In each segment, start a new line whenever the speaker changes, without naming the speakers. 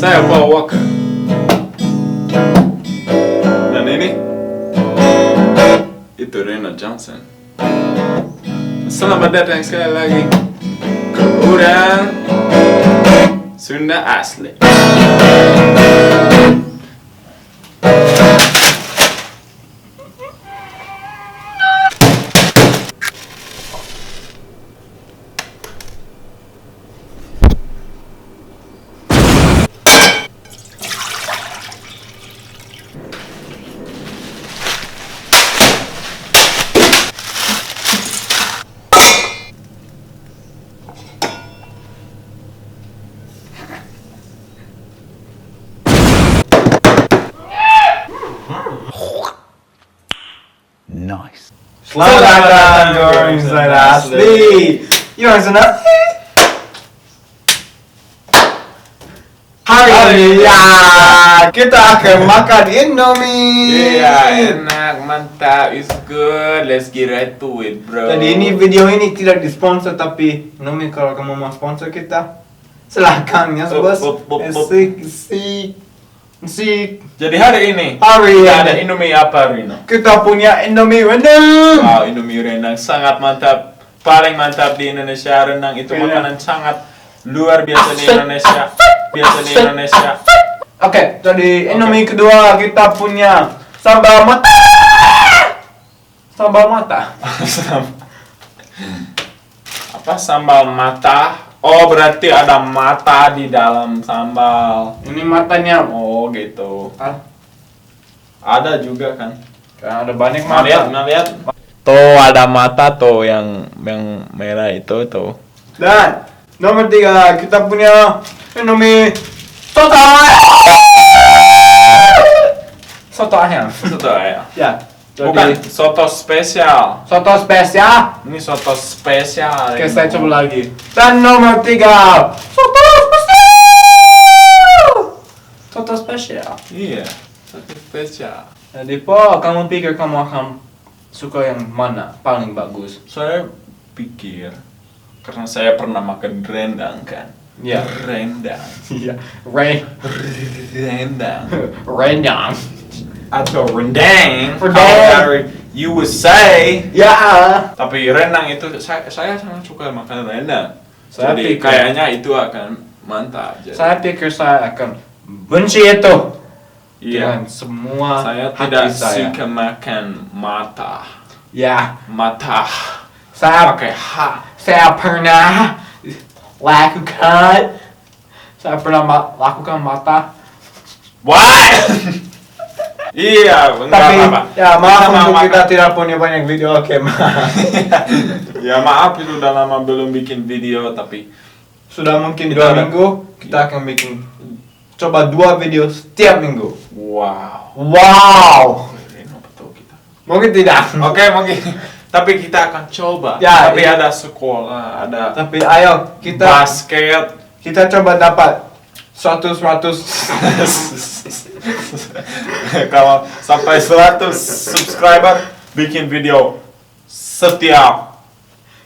Saya Paul Walker. Dan ini itu Reno Johnson. Selamat datang sekali lagi ke Udang Sunda Asli.
Nice.
Selamat datang di Orang Sunda Asli. Orang Sunda Asli. Hari ini ya kita akan makan Indomie.
Iya, enak, mantap, it's good. Let's get right to it, bro.
Jadi ini video ini tidak disponsor, tapi Indomie kalau kamu mau sponsor kita silakan ya bos. Sik.
Jadi hari ini
Hari
ada
ini
Indomie apa, Rino?
kita punya Indomie rendang.
Wow, Indomie rendang sangat mantap, paling mantap di Indonesia. Rendang itu
Iya.
makanan sangat luar biasa di Indonesia.
Oke, jadi Indomie kedua kita punya sambal mata. Sambal mata.
Apa sambal mata? Oh, berarti ada mata di dalam sambal.
Ini matanya.
Oh, gitu.
Ah,
Ada juga kan?
kan ada banyak
Mau lihat,
mata.
mau lihat. Tuh ada mata tuh yang merah itu tuh.
Dan nomor 3 kita punya Indomie soto. Soto ayam.
Soto ya.
Ya.
Bukan
Jadi
soto spesial.
soto spesial.
Ini soto spesial.
Oke, saya coba lagi. Dan nomor 3 soto spesial. Soto spesial.
Iya, soto spesial.
Jadi Po, kamu pikir kamu akan suka yang mana paling bagus?
Saya pikir karena saya pernah makan rendang kan.
Iya.
Rendang.
Iya.
Rendang.
Rendang.
Atau rendang.
Rendang.
Kalau you would say.
Ya.
Tapi rendang itu saya sangat suka makan rendang.
Saya
Jadi
pikir-
kayaknya itu akan mantap. Jadi,
Saya pikir saya akan benci itu
iya.
dengan semua
Saya
hati
tidak
saya.
suka makan mata.
Ya,
Mata.
saya
Pakai H.
saya pernah lakukan. Saya pernah lakukan mata.
What? Iya, enggak
Tapi
apa-apa.
ya maaf
Kita mau
untuk
makan.
kita tidak punya banyak video. Oke, maaf.
Ya maaf itu udah lama belum bikin video tapi
Sudah mungkin
Kita
2
ada-
minggu kita akan bikin coba 2 video setiap minggu.
wow.
Wow.
Reno betul kita.
Mungkin tidak.
Oke, mungkin tapi kita akan coba.
Ya,
tapi
iya.
ada sekolah, ada
Tapi ayo
basket.
kita coba dapat 100
Kalau sampai 100 subscriber bikin video setiap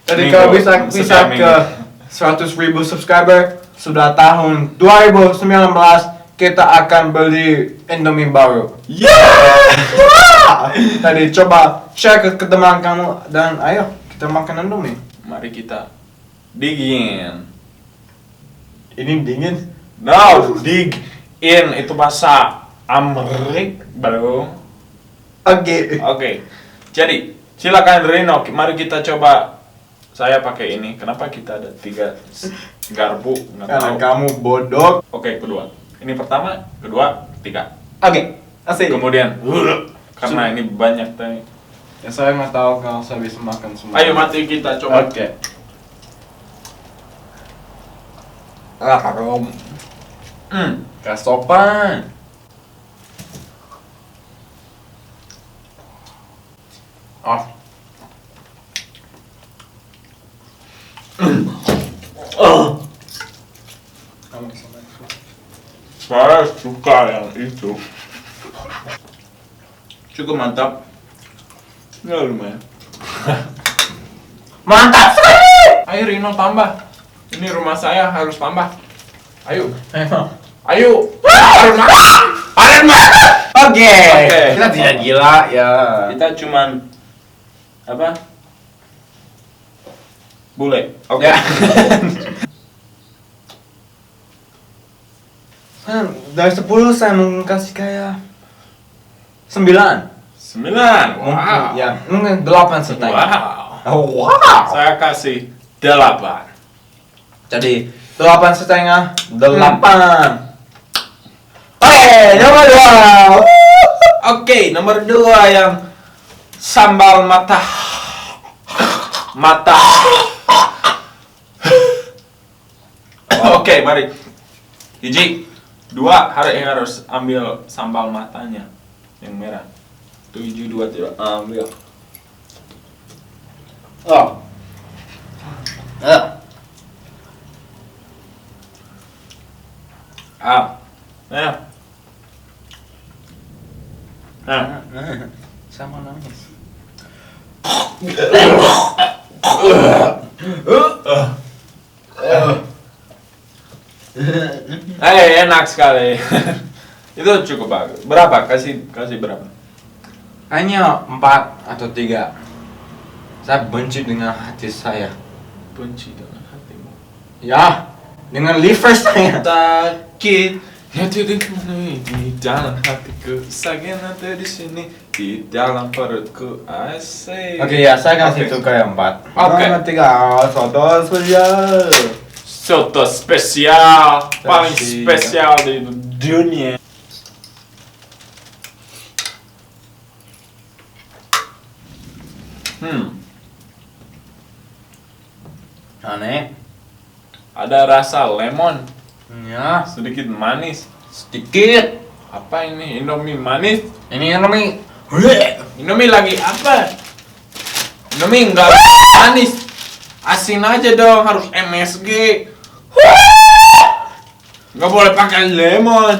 Jadi
minggu.
kalau bisa
Setiap
ke
minggu.
100.000 subscriber sudah tahun 2019 kita akan beli Indomie baru. Tadi coba share ke teman kamu dan ayo kita makan Indomie.
Mari kita digin.
Ini dingin.
No, dig in itu bahasa Amerik, bro.
Oke.
Oke. Jadi, silakan Reno, mari kita coba. Saya pakai ini. Kenapa kita ada 3 garpu? Nggak
Karena
tahu.
kamu bodoh.
Oke, kedua. Ini pertama, kedua, ketiga.
Oke. Asik.
Kemudian, karena ini banyak tadi.
Ya saya nggak tahu kalau saya bisa makan semua.
Ayo mati kita coba.
Oke.
Harum.
Kasopan. Oh. Kamu bisa makan.
Saya suka yang itu. Cukup mantap. Ya lumayan.
Mantap sekali.
Ayo Rino tambah. Ini rumah saya harus tambah. Ayo.
Ayo.
Ayo. Arema.
Oke.
Oke.
Kita tidak gila ya.
Kita cuman apa? Bule. Oke.
Ya. Dari 10 saya mungkin kasih kayak 9.
9. Wow.
Mungkin, ya, mungkin 8 setengah.
Wow.
Oh, wow.
Saya kasih 8.
Jadi 8 setengah, 8. Oke, nomor 2.
Oke, nomor 2 yang sambal mata. Oke, mari. Hiji, 2 harus ambil sambal matanya yang merah. 7, 2 tidak ambil.
Oh.
Ya.
Sama nangis.
Enak sekali. Itu cukup bagus. Berapa? Kasih berapa?
Hanya 4 atau 3. Saya benci dengan hati saya.
Benci dengan hatimu.
Ya, dengan liver saya.
Sakit yang tidak dipenuhi di dalam hatiku. Sakit nanti di sini di dalam perutku. I say.
Oke, ya, saya kasih itu kayak 4.
Oke.
Nomor 3, soto spesial.
Soto spesial, paling spesial di dunia.
Aneh.
Ada rasa lemon,
Ya,
sedikit manis.
sedikit.
Apa ini? Indomie manis?
Ini yang namanya.
Indomie lagi apa? Indomie enggak manis. Asin aja dong, harus MSG. Nggak boleh pakai lemon.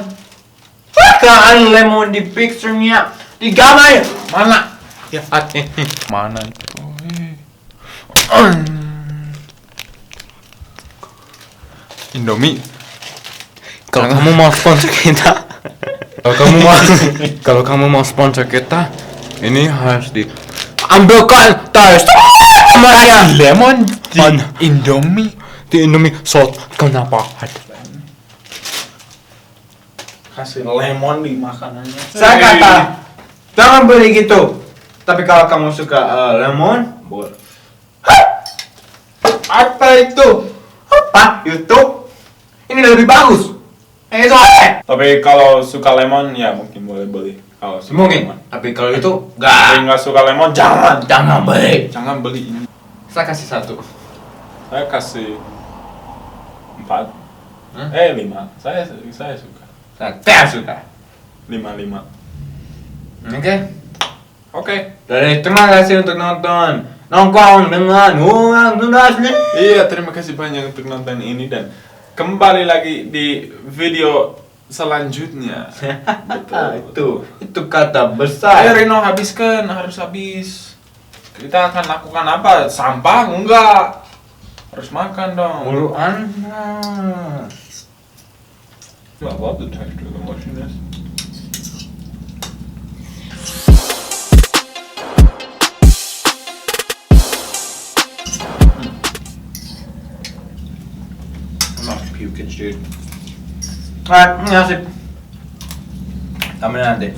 Pakai lemon di picture-nya. Di gambar.
Mana?
Ya,
Mana? Indomie.
Kalau kamu mau sponsor kita, kalau kamu mau sponsor kita, ini harus diambilkan terus semuanya
Lemon di
Mana?
Indomie.
di Indomie salt. Kenapa?
Kasih lemon di makanannya.
Saya kata, jangan beli gitu. Tapi kalau kamu suka lemon, boleh. Apa itu? Apa? YouTube? Ini lebih bagus. Itu apa?
Tapi kalau suka lemon ya mungkin boleh beli. Kalau suka
Mungkin.
lemon.
Tapi kalau itu,
Tapi nggak suka lemon jangan.
jangan beli.
Jangan beli ini.
Saya kasih 1.
Saya kasih 4. 5. Saya suka.
Saya tidak suka.
5.
Oke.
Oke.
Jadi terima kasih untuk nonton. Nongkrong dengan uang tunai asli.
Iya, terima kasih banyak untuk nonton ini dan kembali lagi di video selanjutnya. Betul.
Itu kata
Ayo
besar.
Rino, habiskan, harus habis. Kita akan lakukan apa? Sampah? Enggak. Harus makan dong.
Mulu Anda.
I love the texture of the mushiness.
I'm not puking, dude. Alright, ngasih. Kami nanti.